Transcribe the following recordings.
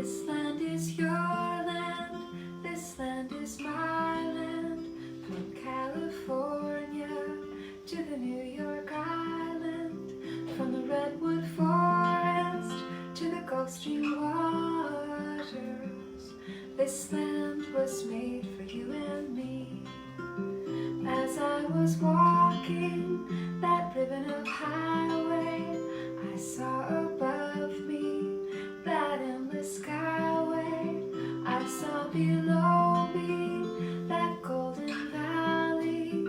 This land is your land, this land is my land. From California to the New York Island, from the redwood forest to the Gulf Stream waters. This land was made for you and me. As I was walking that ribbon of highway, I saw above me that endless skyway. I saw below me that golden valley.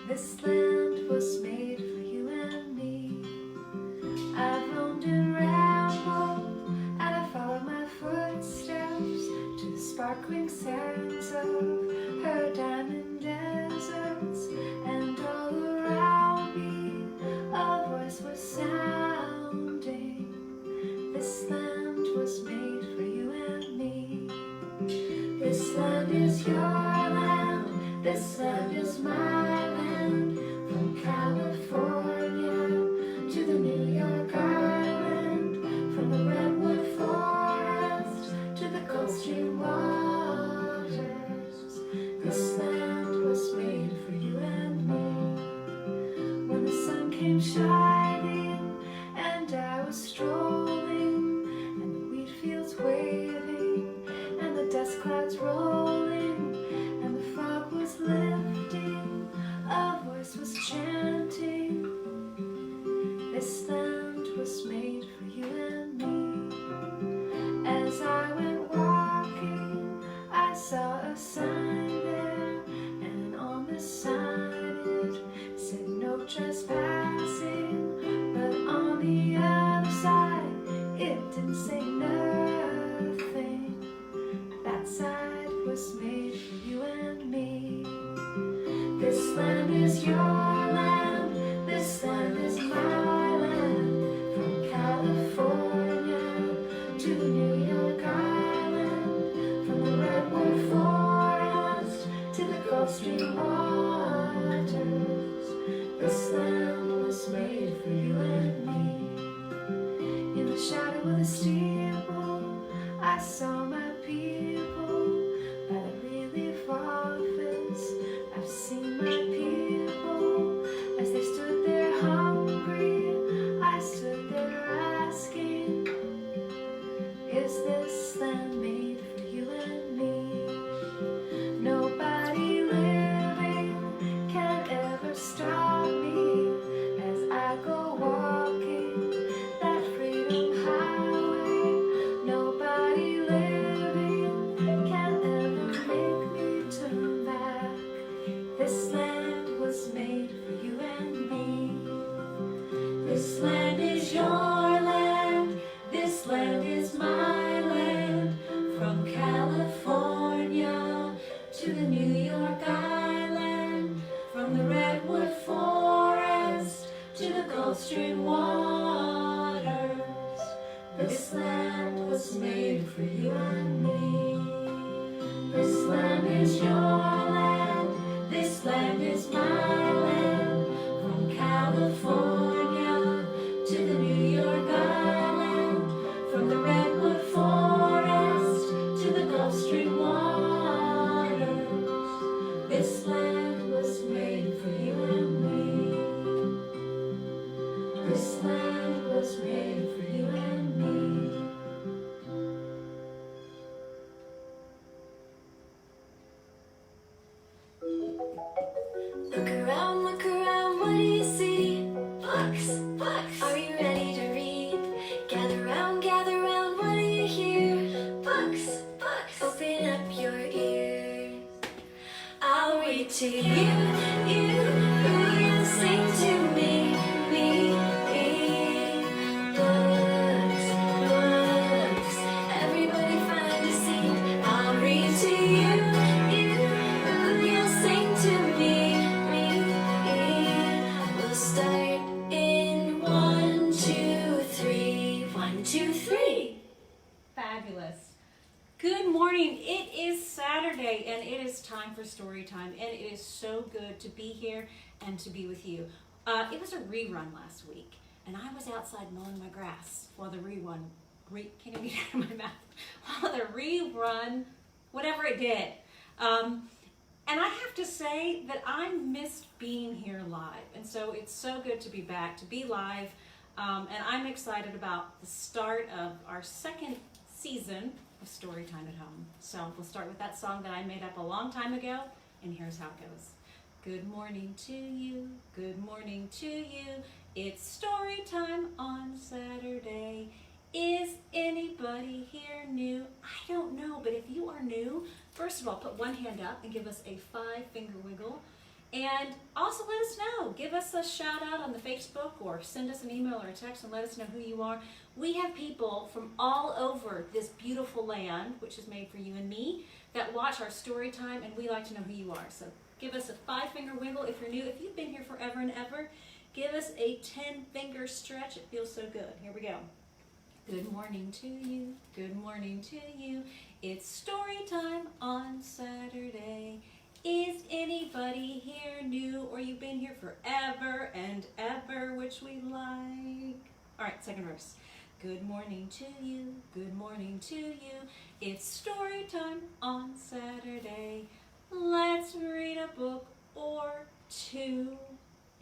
This land was made for you and me. I've roamed and rambled, and I followed my footsteps to the sparkling sands of her diamond deserts. And all around me a voice was sounding. This land was made for you and me. This land is your land, this land is my land. From California to the New York Island, from the redwood forest to the Gulf Stream waters. This land was made for you and me. When the sun came shining and I was strolling, and the wheat fields waving, and the dust clouds rolling, and the fog was lifting, a voice was chanting. This land was made for you and me. As I went walking, I saw a sign there, and on the sign it said no trespassing. But on the other side, it didn't say nothing. That side was made for you and me. This land is your land, this land is my land. From California to the New York Island, from the redwood forest to the Gulf Stream waters. This land was made for you and me. In the shadow of the steeple, I saw my people. By the relief office, I've seen my people. As they stood there hungry, I stood there asking, is this land made for you and me? Nobody living can ever stop me as I go walking that freedom highway. Nobody living can ever make me turn back. This land was made for you and me. This land is your land, this land is my land. From California to the New York Island, from the redwood forest to the Gulf Stream waters. This land was made for you and me. This land is your land, this land is my land. From California to the New York Island, from the redwood forest to the Gulf Stream waters. This land was made for you and me. This land was made for you and me. Look around, what do you see? Books, books. Are you ready to read? Gather round, what do you hear? Books, books. Open up your ears. I'll read to you, you sing to me. Books, books. Everybody find a seat. I'll read to you, you sing to me. We'll start in 1, 2, 3. 1, 2, 3. Fabulous. Good morning. It is Saturday and it is time for story time, and it is so good to be here and to be with you. It was a rerun last week, and I was outside mowing my grass while the rerun can't even get it out of my mouth. While the rerun, whatever it did. And I have to say that I missed being here live. And so it's so good to be back, to be live. And I'm excited about the start of our second season of Storytime at Home. So we'll start with that song that I made up a long time ago. And here's how it goes. Good morning to you. Good morning to you. It's story time on Saturday. Is anybody here new? I don't know, but if you are new, first of all, put one hand up and give us a 5-finger wiggle. And also let us know. Give us a shout out on the Facebook or send us an email or a text and let us know who you are. We have people from all over this beautiful land, which is made for you and me, that watch our story time, and we like to know who you are. So give us a 5-finger wiggle if you're new. If you've been here forever and ever, give us a 10-finger stretch. It feels so good. Here we go. Good morning to you, good morning to you. It's story time on Saturday. Is anybody here new, or you've been here forever and ever, which we like? All right, second verse. Good morning to you, good morning to you. It's story time on Saturday. Let's read a book or two.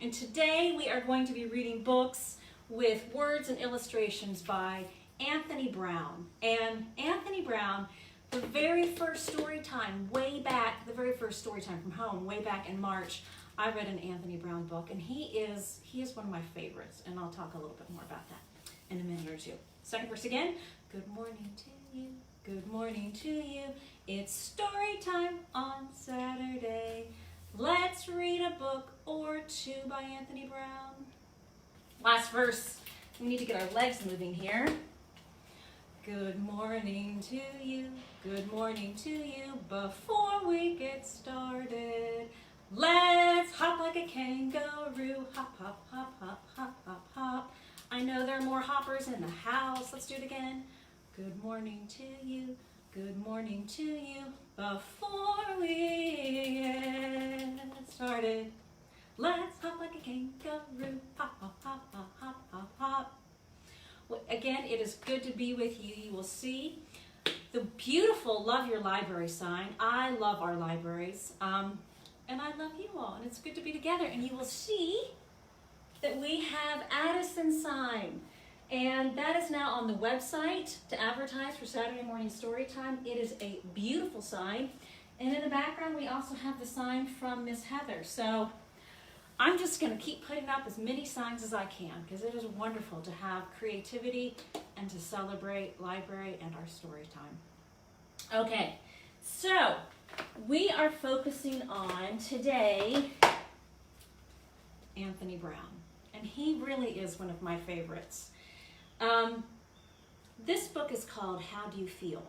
And today we are going to be reading books with words and illustrations by Anthony Brown. And Anthony Brown, the very first story time, way back, the very first story time from home, way back in March, I read an Anthony Brown book, and he is one of my favorites, and I'll talk a little bit more about that in a minute or two. Second verse again. Good morning to you, good morning to you. It's story time on Saturday. Let's read a book or two by Anthony Brown. Last verse. We need to get our legs moving here. Good morning to you, good morning to you. Before we get started, let's hop like a kangaroo. Hop, hop, hop, hop, hop, hop, hop. I know there are more hoppers in the house. Let's do it again. Good morning to you, good morning to you. Before we get started, let's hop like a kangaroo. Hop, hop, hop, hop, hop, hop, hop. Well, again, it is good to be with you. You will see the beautiful Love Your Library sign. I love our libraries, and I love you all, and it's good to be together. And you will see that we have Addison sign, and that is now on the website to advertise for Saturday morning story time. It is a beautiful sign, and in the background we also have the sign from Miss Heather. So I'm just going to keep putting up as many signs as I can, because it is wonderful to have creativity and to celebrate library and our story time. Okay, so we are focusing on today Anthony Brown, and he really is one of my favorites. This book is called How Do You Feel?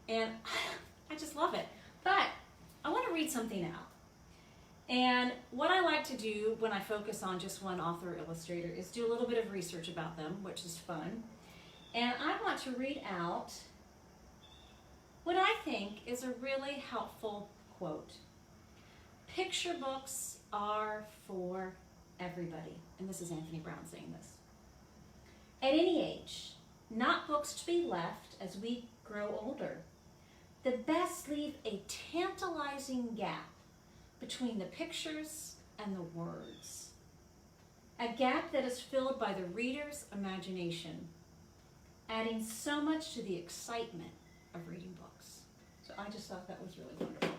And I just love it. But I want to read something out. And what I like to do when I focus on just one author or illustrator is do a little bit of research about them, which is fun. And I want to read out what I think is a really helpful quote. Picture books are for everybody. And this is Anthony Brown saying this. At any age, not books to be left as we grow older. The best leave a tantalizing gap between the pictures and the words. A gap that is filled by the reader's imagination, adding so much to the excitement of reading books. So I just thought that was really wonderful.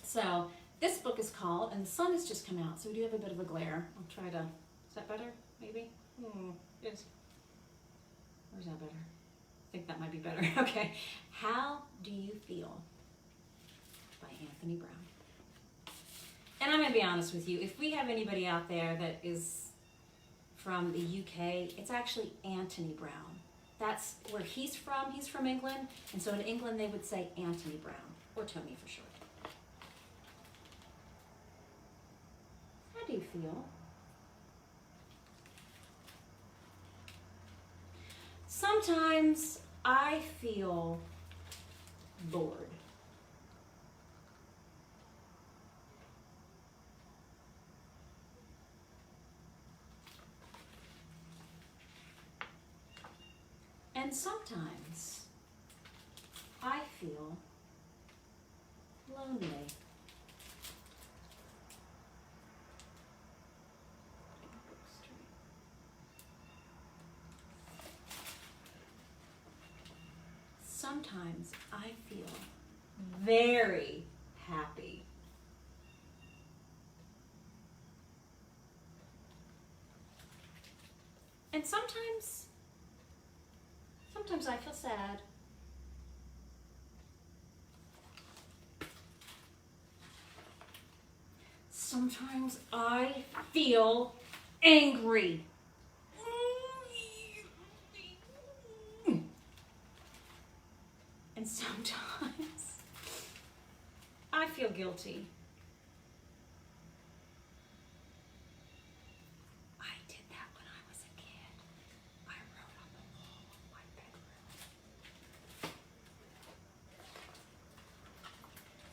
So this book is called, and the sun has just come out, so we do have a bit of a glare. I'll try to, is that better, maybe? It is. Or is that better? I think that might be better. Okay. How Do You Feel? By Anthony Brown. And I'm going to be honest with you, if we have anybody out there that is from the UK, it's actually Anthony Brown. That's where he's from. He's from England, and so in England they would say Anthony Brown, or Tony for short. How do you feel? Sometimes I feel bored. And sometimes I feel lonely. Sometimes I feel very happy. And sometimes I feel sad. Sometimes I feel angry. And sometimes I feel guilty. I did that when I was a kid. I wrote on the wall of my bedroom.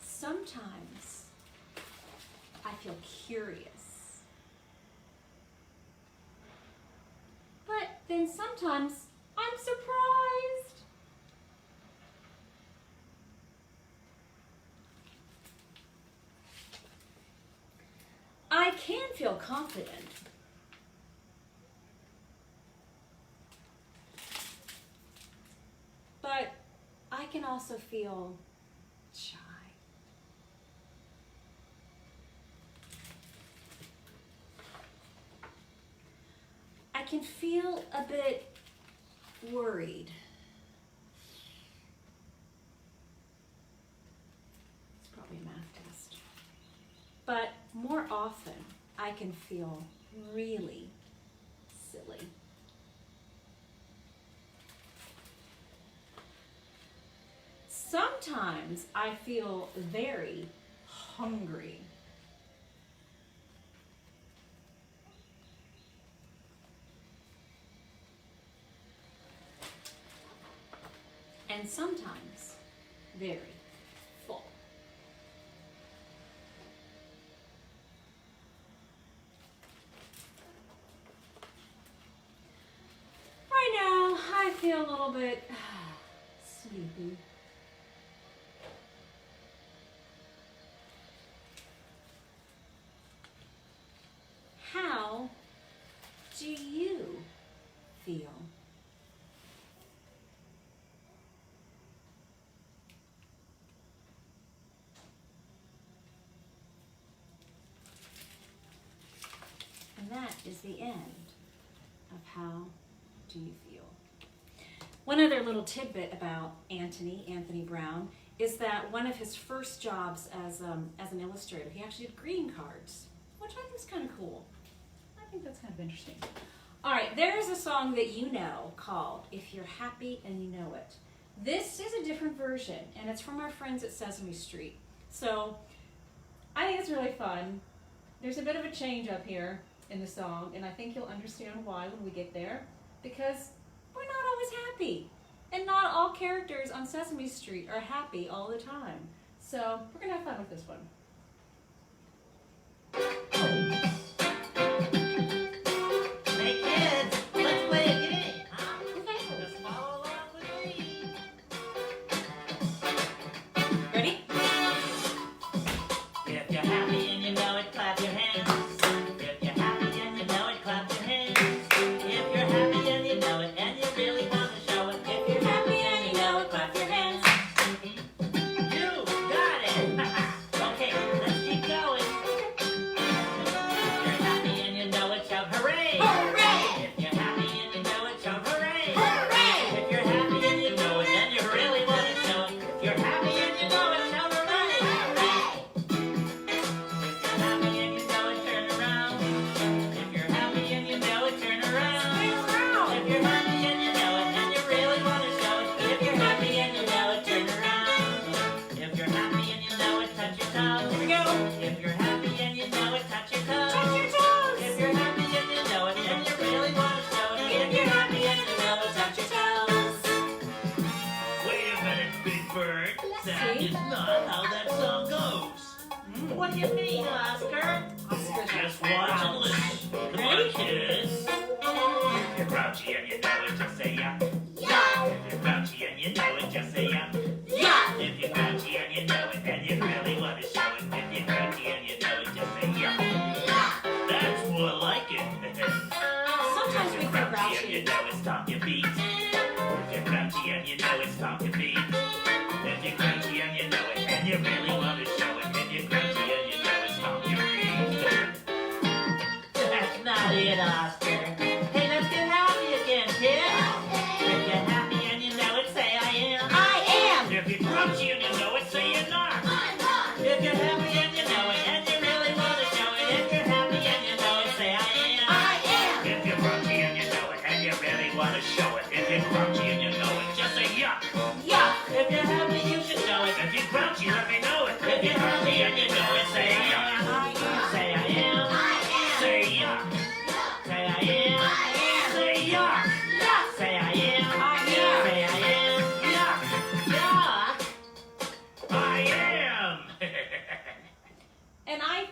Sometimes I feel curious. But then sometimes I'm surprised. I can feel confident. But I can also feel shy. I can feel a bit worried. It's probably a math test. But more often, I can feel really silly. Sometimes I feel very hungry. And sometimes very full. Right now, I feel a little bit sleepy. How do you feel? And that is the end of How Do You Feel? One other little tidbit about Anthony Brown, is that one of his first jobs as an illustrator, he actually did greeting cards, which I think is kind of cool. I think that's kind of interesting. All right, there's a song that you know called If You're Happy and You Know It. This is a different version, and it's from our friends at Sesame Street. So I think it's really fun. There's a bit of a change up here in the song, and I think you'll understand why when we get there, because we're not always happy. And not all characters on Sesame Street are happy all the time. So we're going to have fun with this one. Hey kids, let's play a game, huh? Just follow along with me. Ready? If you're happy and you know it, clap your hands. If you're happy and you know it, clap your hands. If you're happy and you know it, and you really want to show it. If you're happy and you know it, clap your hands. You got it! Okay,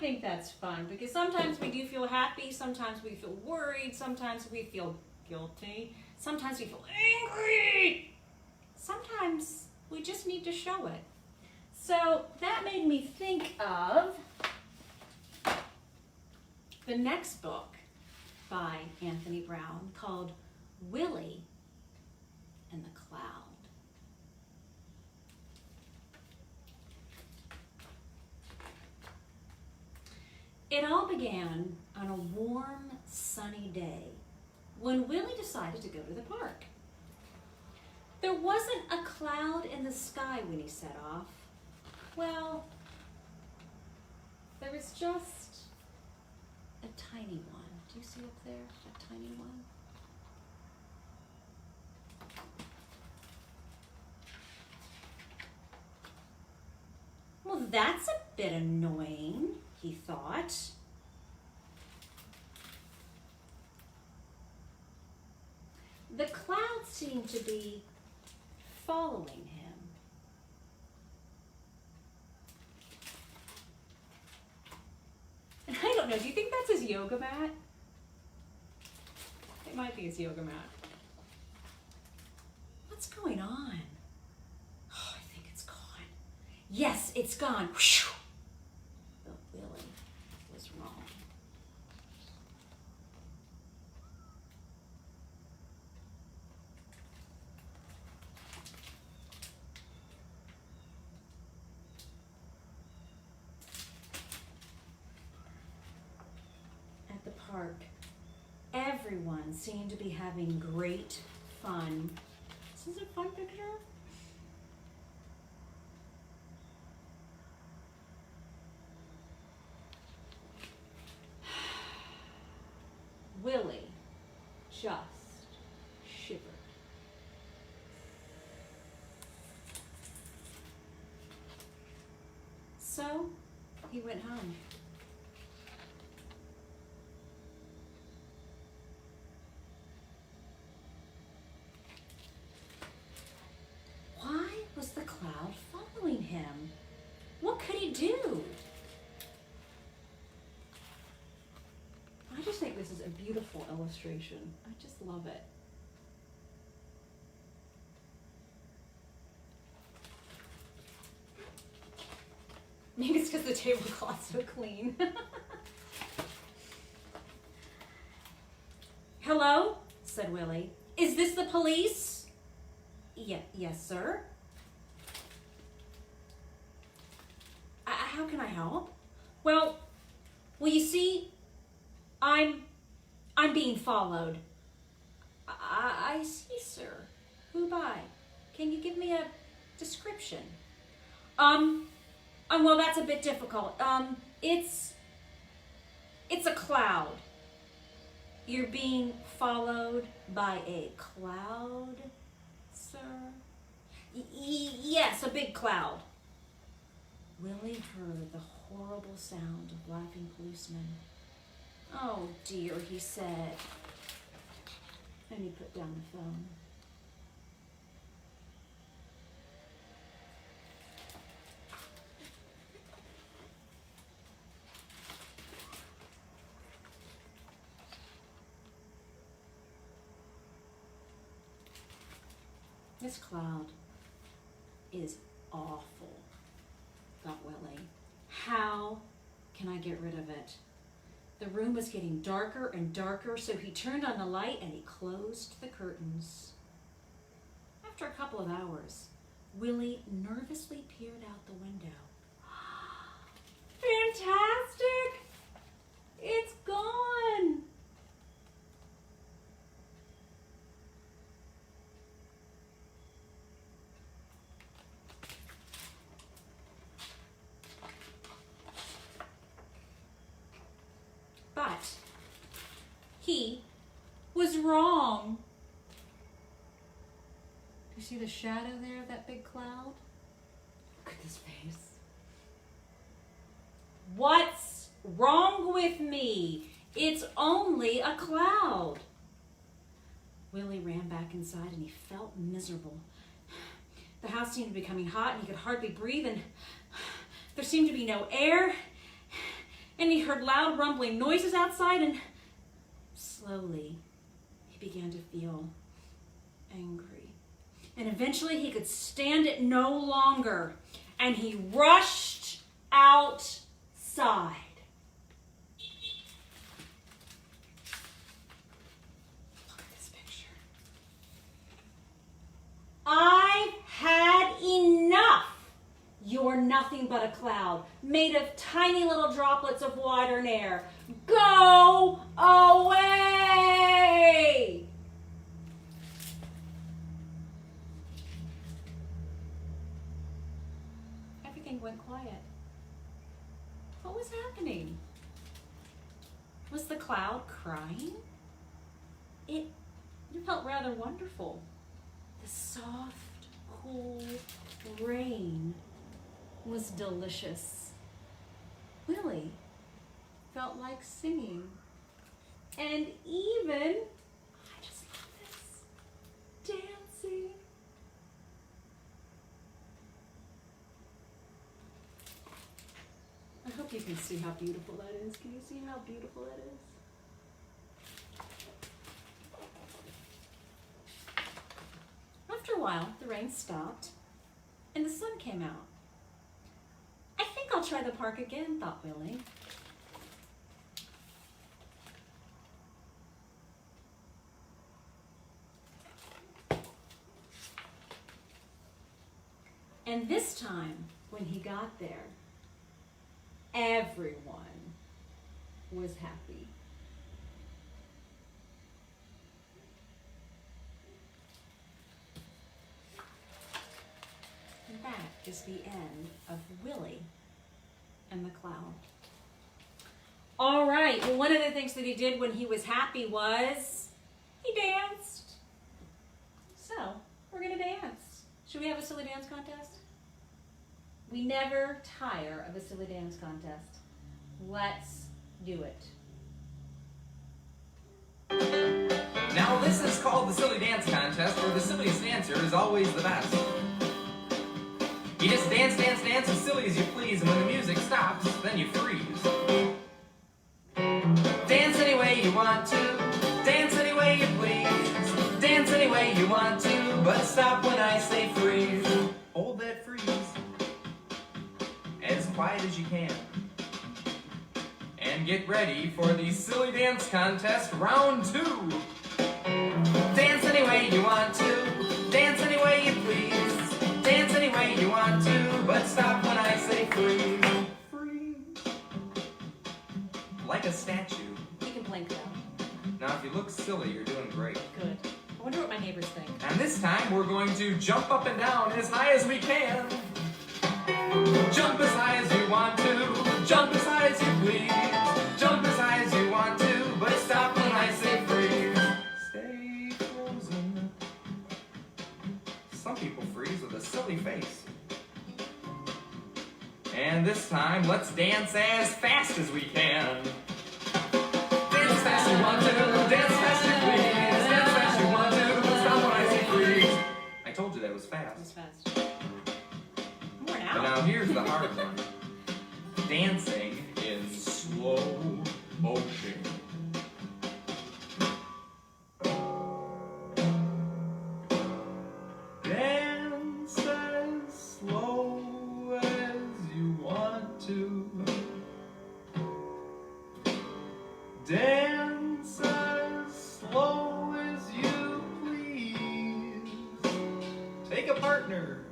think that's fun because sometimes we do feel happy, sometimes we feel worried, sometimes we feel guilty, sometimes we feel angry. Sometimes we just need to show it. So that made me think of the next book by Anthony Brown called Willie and the Cloud. It all began on a warm, sunny day when Willie decided to go to the park. There wasn't a cloud in the sky when he set off. Well, there was just a tiny one. Do you see up there, a tiny one? Well, that's a bit annoying, he thought. The clouds seemed to be following him. And I don't know, do you think that's his yoga mat? It might be his yoga mat. What's going on? Oh, I think it's gone. Yes, it's gone. Whew. But Willie was wrong. At the park, everyone seemed to be having great fun. This is a fun picture. Willie just shivered. So he went home. Why was the cloud following him? What could he do? I just think this is a beautiful illustration. I just love it. Maybe it's because the tablecloth's so clean. Hello, said Willie. Is this the police? Yes, sir. How can I help? Well, you see, I'm being followed. I see, sir. Who by? Can you give me a description? Well, that's a bit difficult. It's a cloud. You're being followed by a cloud, sir? Yes, a big cloud. Willie heard the horrible sound of laughing policemen. Oh dear, he said. And he put down the phone. This cloud is awful, thought Willie. How can I get rid of it? The room was getting darker and darker, so he turned on the light and he closed the curtains. After a couple of hours, Willie nervously peered out the window. Fantastic! It's gone! But he was wrong. Do you see the shadow there of that big cloud? Look at this face. What's wrong with me? It's only a cloud. Willie ran back inside and he felt miserable. The house seemed to be becoming hot and he could hardly breathe, and there seemed to be no air. and he heard loud rumbling noises outside, and slowly he began to feel angry. And eventually he could stand it no longer, and he rushed outside. Look at this picture. I've had enough. You're nothing but a cloud made of tiny little droplets of water and air. Go away! Everything went quiet. What was happening? Was the cloud crying? It felt rather wonderful. The soft, cool rain was delicious. Willie felt like singing. And even, I just love this, dancing. I hope you can see how beautiful that is. Can you see how beautiful that is? After a while, the rain stopped and the sun came out. I think I'll try the park again, thought Willie. And this time, when he got there, everyone was happy. And that is the end of Willie and the cloud. All right, well, one of the things that he did when he was happy was he danced. So, we're gonna dance. Should we have a silly dance contest? We never tire of a silly dance contest. Let's do it. Now this is called the Silly Dance Contest, where the silliest dancer is always the best. You just dance, dance, dance as silly as you please, and when the music stops, then you freeze. Dance any way you want to, dance any way you please, dance any way you want to, but stop when I say freeze. Hold that freeze as quiet as you can. And get ready for the Silly Dance Contest Round 2. Dance any way you want to, dance any way you please, dance any way you want to, but stop when I say freeze. Freeze. Like a statue. You can blink though. Now if you look silly, you're doing great. Good. I wonder what my neighbors think. And this time we're going to jump up and down as high as we can. Jump as high as you want to, jump as high as you please, jump as high as you want to, but stop when I say freeze. Stay frozen. Some people freeze with a silly face. And this time, let's dance as fast as we can. Dance as fast as you want to, dance as fast as you please, dance as fast as you want to, stop when I say freeze. I told you that was fast. That was fast. More now. But now here's the hard one. Dancing in slow motion. Dance as slow as you want to. Dance as slow as you please. Take a partner.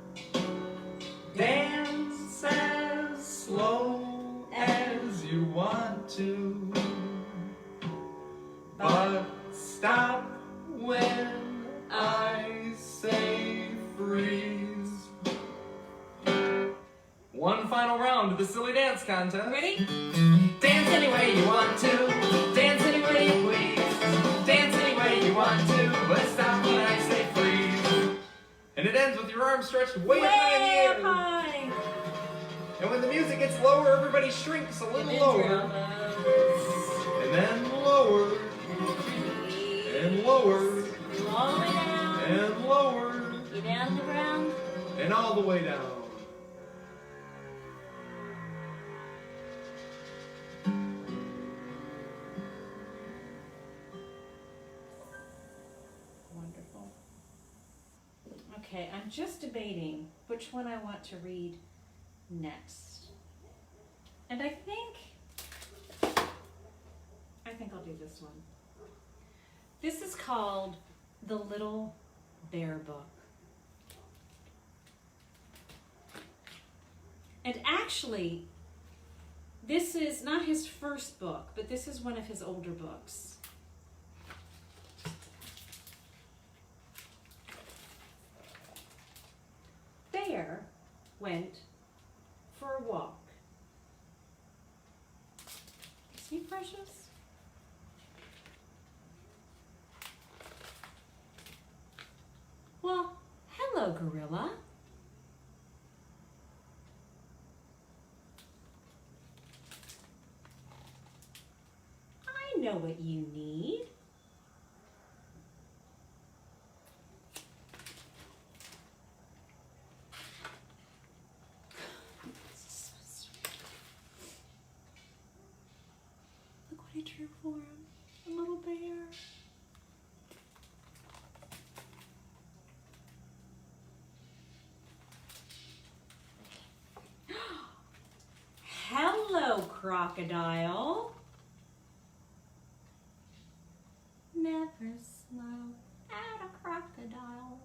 Dance as slow as you want to, but stop when I say freeze. One final round of the Silly Dance Contest. Ready? Dance any way you want to, dance any way you please, dance any way you want to, but stop when I say freeze. And it ends with your arms stretched way up high in the air. High. And when the music gets lower, everybody shrinks a little lower. And then lower. And lower. All the way down. And lower. You down to the ground. And all the way down. Okay, I'm just debating which one I want to read next. And I think I'll do this one. This is called The Little Bear Book. And actually, this is not his first book, but this is one of his older books. Bear went for a walk. Is he precious? Well, hello, gorilla. I know what you need. Look what I drew for him. A little bear. Hello, crocodile. Never slow at a crocodile.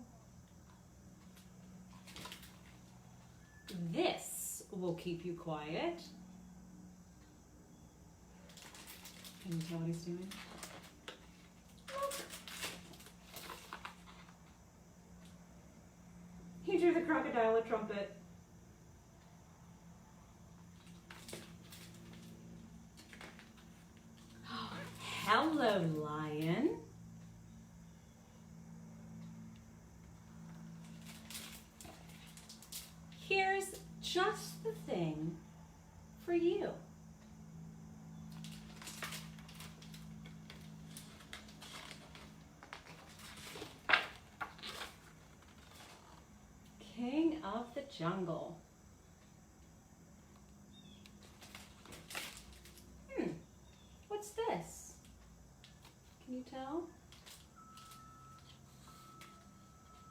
This will keep you quiet. Can you tell what he's doing? Look. He drew the crocodile a trumpet. Hello, lion. Here's just the thing for you. King of the jungle. What's this? Can you tell?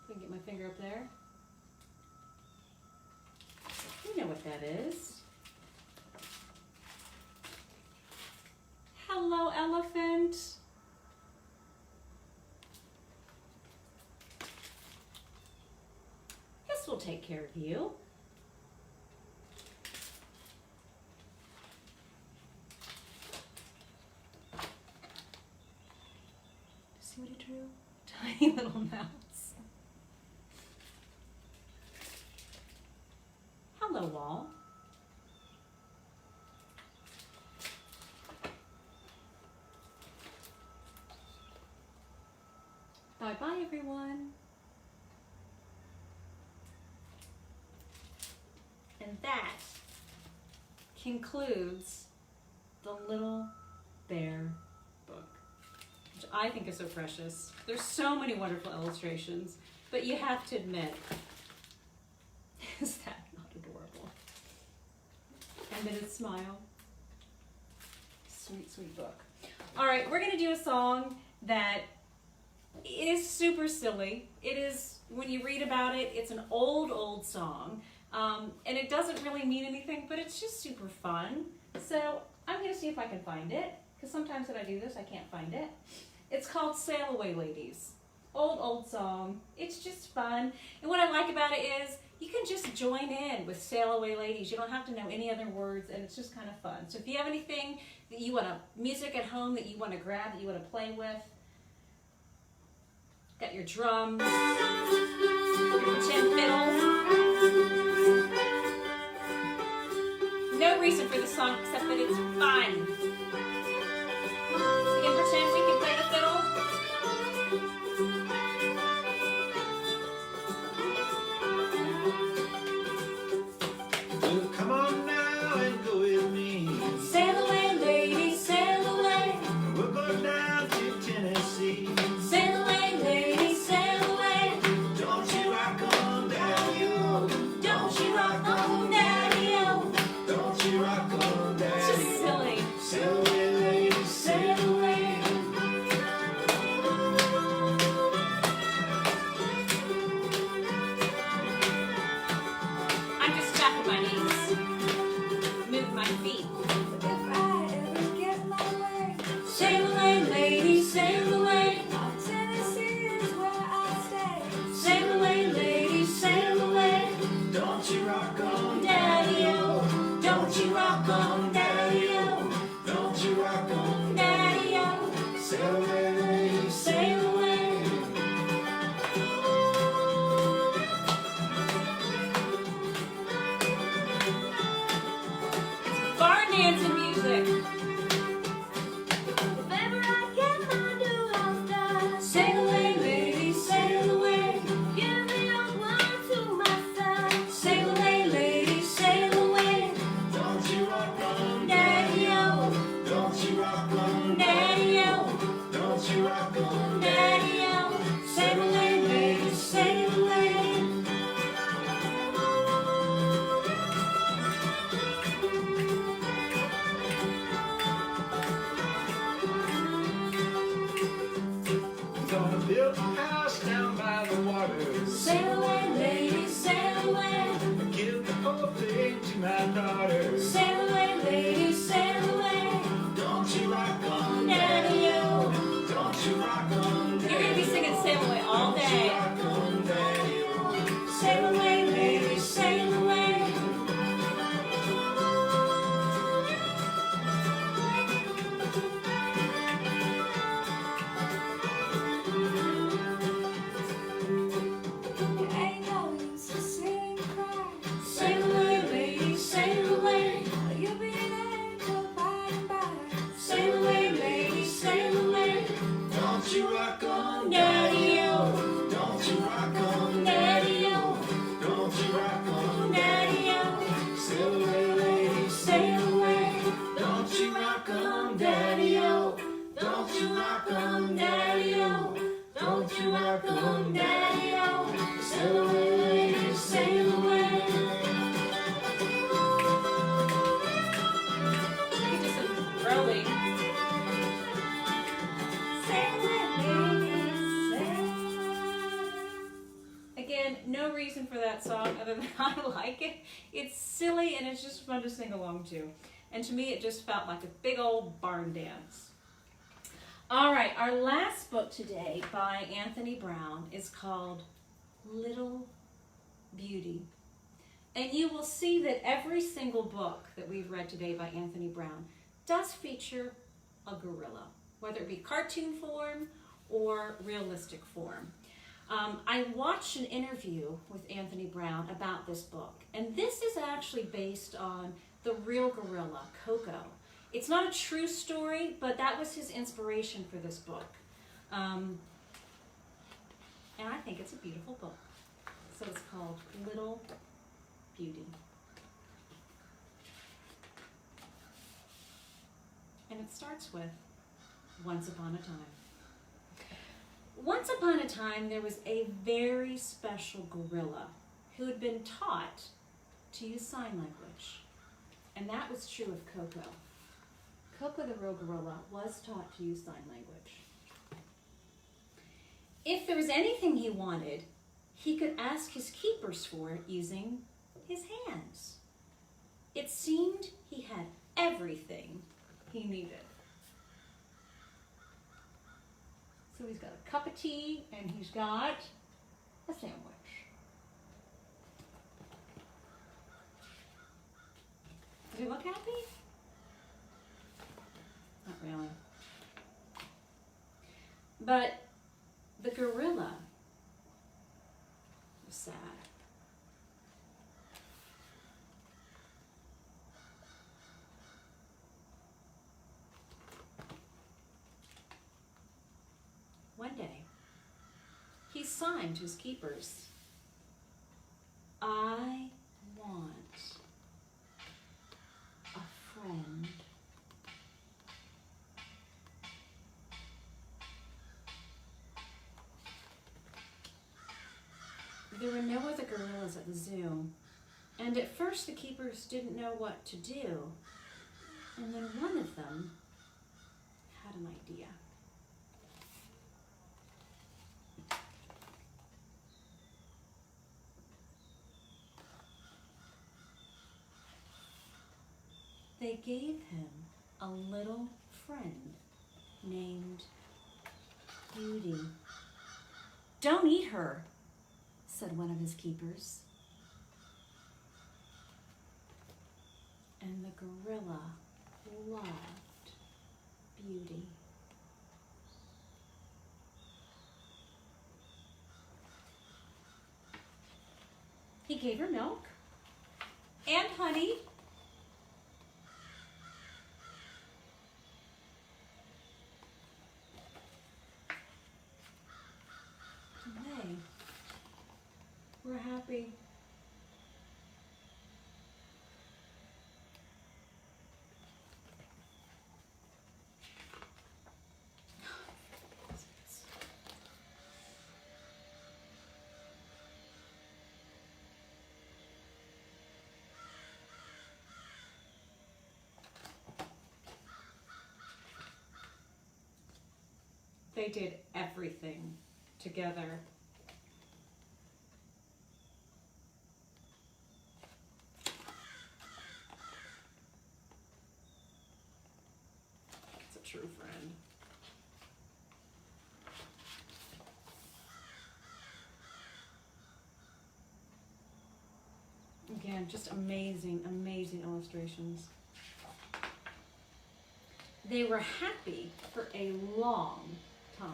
If I can get my finger up there. You know what that is. Hello, elephant. This will take care of you. See what he drew? Tiny little mouse. Hello, wall. Bye-bye, everyone. And that concludes The Little Bear Book, which I think is so precious. There's so many wonderful illustrations, but you have to admit, is that not adorable? And then its smile. Sweet, sweet book. All right, we're gonna do a song that is super silly. It is, when you read about it, it's an old song. And it doesn't really mean anything, but it's just super fun. So I'm gonna see if I can find it, because sometimes when I do this, I can't find it. It's called Sail Away Ladies. Old song. It's just fun. And what I like about it is you can just join in with Sail Away Ladies. You don't have to know any other words, and it's just kind of fun. So if you have anything that you want to, music at home that you want to grab, that you want to play with, got your drums, your pretend fiddle. No reason for this song except that it's fun. We can pretend we can play the fiddle. Well, come on now and go with me. Sail away, ladies, sail away. We'll go down to Tennessee. Sail away, ladies, sail away. Don't you rock on, Daddy-o. Don't you rock on, daddy-o. Don't you rock on, It's just Daddy-o. silly. Sail Sail away, lady, sail away. Tennessee is where I stay. Sail away, lady, sail away. Don't you rock on, Daddy-o, don't you rock on, Daddy-o, don't you rock on, Daddy-o, sail away, lady, sail away. Bar dancing music. If ever I get my new house done, Sail away, lady, sail away. give the old one to my son. Sail away, lady, sail away. don't you rock on, Daddy-o, don't you rock on, Daddy-o, don't you rock on, Daddy-o, sail away, lady, sail away. gonna build a house down by the water, Sail away, lady, sail away. give the whole thing to my daughter. Sail away, lady, sail away. Don't you rock on, Daddy-o. don't you rock on, You're gonna be singing Sail Away all day. rock on, daddy-o. Sail away, lady, sail away. It ain't no use to sit and cry. Sail away, lady, sail away. You'll be an angel by and by. Sail away, lady, sail away. Don't you rock on, Daddy-o, don't you rock on, Daddy-o, don't you rock on, Daddy-o, sail away, lady, sail away. don't you rock on, Daddy-o, don't you rock on, Daddy-o, don't you rock on, Daddy-o, sail away, lady, sail away. We did some rowing. Sail away, lady, sail away. Again, no reason for that song other than I like it. It's silly and it's just fun to sing along to. And to me, it just felt like a big old barn dance. All right, our last book today by Anthony Brown is called Little Beauty. And you will see that every single book that we've read today by Anthony Brown does feature a gorilla, whether it be cartoon form or realistic form. I watched an interview with Anthony Brown about this book, and this is actually based on the real gorilla, Coco. It's not a true story, but that was his inspiration for this book. And I think it's a beautiful book. So it's called Little Beauty. And it starts with Once Upon a Time. Once upon a time, there was a very special gorilla who had been taught to use sign language. And that was true of Coco. Coco, the real gorilla, was taught to use sign language. If there was anything he wanted, he could ask his keepers for it using his hands. It seemed he had everything he needed. So he's got a cup of tea and he's got a sandwich. Does he look happy? Not really. But the gorilla was sad. One day, he signed to his keepers, "I want a friend." There were no other gorillas at the zoo, and at first the keepers didn't know what to do. And then one of them had an idea. They gave him a little friend named Beauty. "Don't eat her," said one of his keepers. And the gorilla loved Beauty. He gave her milk and honey. And they were happy. They did everything together. It's a true friend. Again, just amazing, amazing illustrations. They were happy for a long time.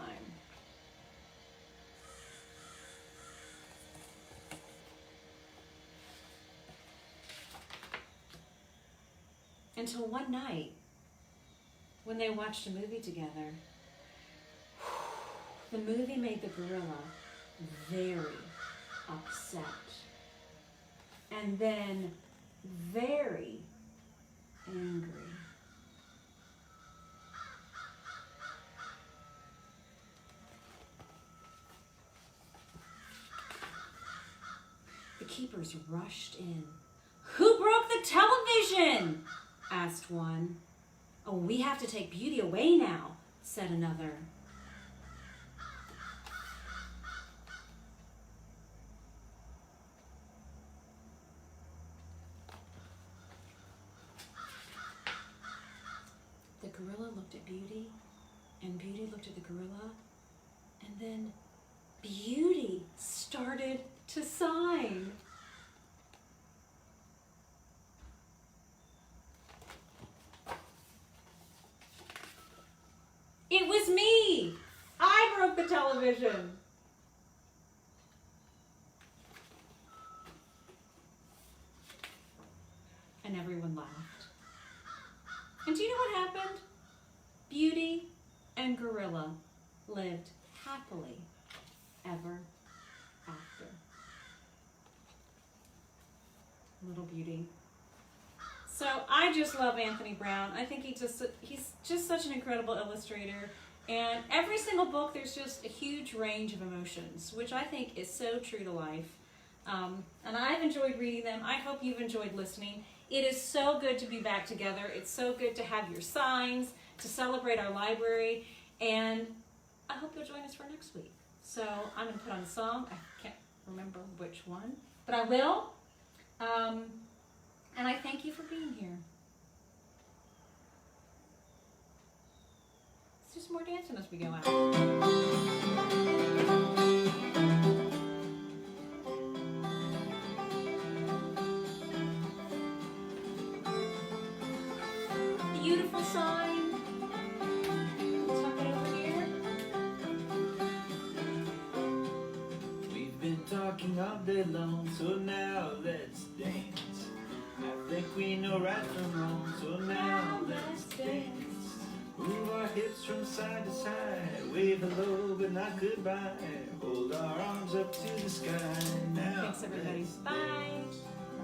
Until one night, when they watched a movie together, the movie made the gorilla very upset. And then very angry. The keepers rushed in. "Who broke the television?" asked one. "Oh, we have to take Beauty away now," said another. The gorilla looked at Beauty, and Beauty looked at the gorilla, and then Beauty started to sign. "It was me! I broke the television!" And everyone laughed. And do you know what happened? Beauty and Gorilla lived happily ever after. Little Beauty. So I just love Anthony Brown. I think he's just such an incredible illustrator. And every single book, there's just a huge range of emotions, which I think is so true to life. And I've enjoyed reading them. I hope you've enjoyed listening. It is so good to be back together. It's so good to have your signs, to celebrate our library. And I hope you'll join us for next week. So I'm going to put on a song. I can't remember which one, but I will. And I thank you for being here. Let's do some more dancing as we go out. Beautiful sign. Tuck it over here. We've been talking all day long, so now let's dance. I think we know right from wrong, so now let's dance. Move our hips from side to side, wave hello but not goodbye. Hold our arms up to the sky. Now Thanks everybody. let's Bye. dance.